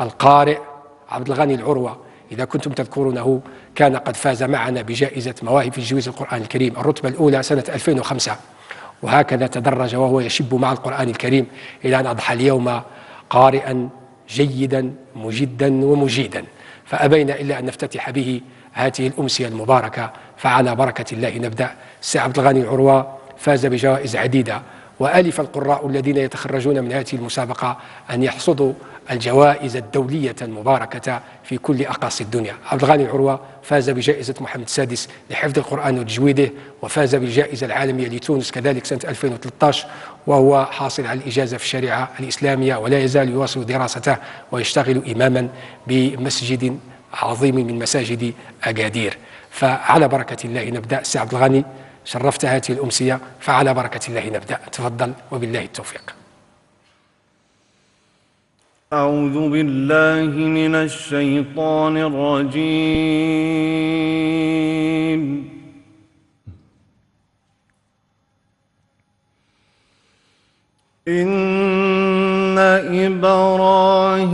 القارئ عبد الغني العروة، إذا كنتم تذكرونه كان قد فاز معنا بجائزة مواهب في تجويد القرآن الكريم الرتبة الأولى سنة 2005، وهكذا تدرج وهو يشب مع القرآن الكريم إلى أن أضحى اليوم قارئا جيدا مجدا ومجيدا. فأبينا إلا أن نفتتح به هذه الأمسية المباركة، فعلى بركة الله نبدأ. السي عبد الغني العروة فاز بجوائز عديدة، وألف القراء الذين يتخرجون من هذه المسابقة أن يحصدوا الجوائز الدولية المباركة في كل أقاصي الدنيا. عبد الغني العروة فاز بجائزة محمد السادس لحفظ القرآن وتجويده، وفاز بالجائزة العالمية لتونس كذلك سنة 2013، وهو حاصل على الإجازة في الشريعة الإسلامية، ولا يزال يواصل دراسته ويشتغل إماما بمسجد عظيم من مساجد أكادير. فعلى بركة الله نبدأ. سي عبد الغني، شرفت هذه الأمسية، فعلى بركة الله نبدأ. تفضل وبالله التوفيق. أعوذ بالله من الشيطان الرجيم. إن إبراهيم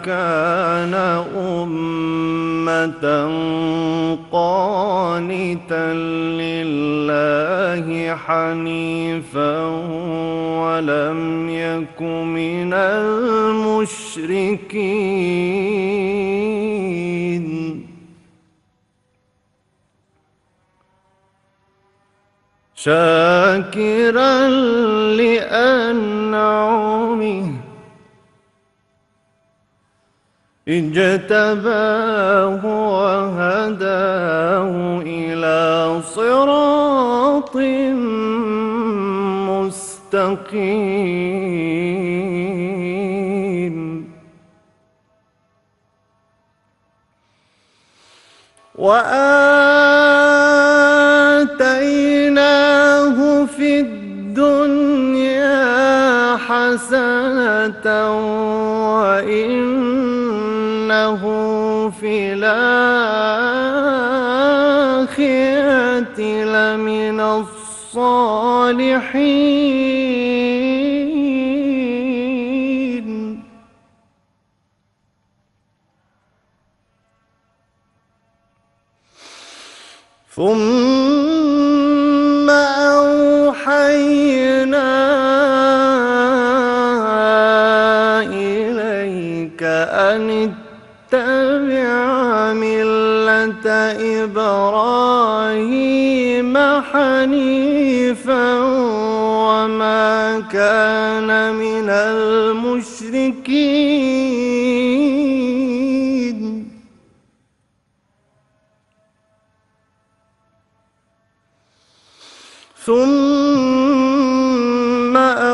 كان أمة قانتا لله حنيفا ولم يك من المشركين. شاكرا لأنعمه اجتباه وهداه إلى صراط مستقيم. وآتيناه في الدنيا حسنة وإنه في الآخرة لمن الصالحين. ثم أوحينا إليك أن اتبع ملة إبراهيم حنيفا وما كان من المشركين. ثم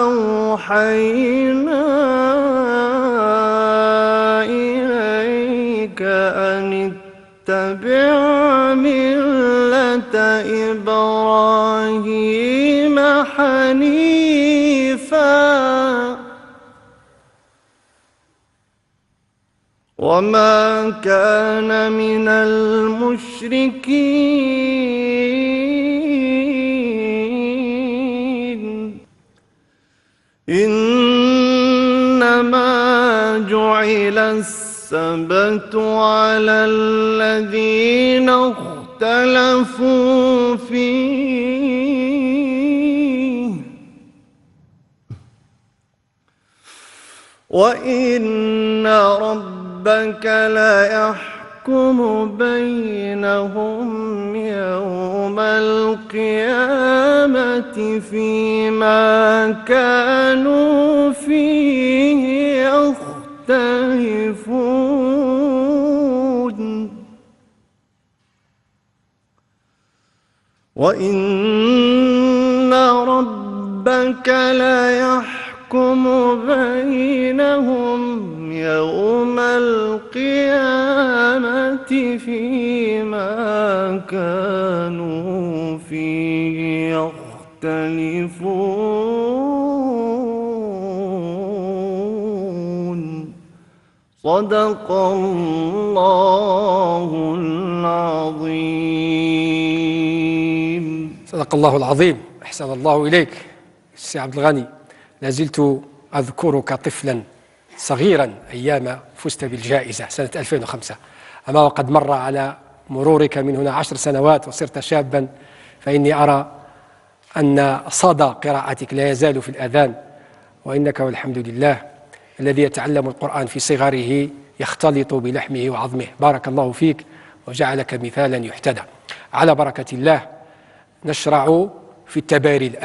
أوحينا إليك أن اتبع ملة إبراهيم حنيفا وما كان من المشركين. إنما جعل السبت على الذين اختلفوا فيه وإن ربك ليحكم بينهم يوم القيامة فيما كانوا فيه يختلفون. وإن ربك ليحكم بينهم يوم القيامة فيما كانوا فيه يختلفون. صدق الله العظيم. صدق الله العظيم. أحسن الله إليك. السي عبد الغني، لازلت أذكرك طفلا صغيرا أيام فزت بالجائزة سنة 2005، أما وقد مر على مرورك من هنا 10 سنوات وصرت شابا، فإني أرى أن صدى قراءتك لا يزال في الأذان، وإنك والحمد لله الذي يتعلم القرآن في صغره يختلط بلحمه وعظمه. بارك الله فيك وجعلك مثالا يحتذى. على بركة الله نشرع في التباري الآن.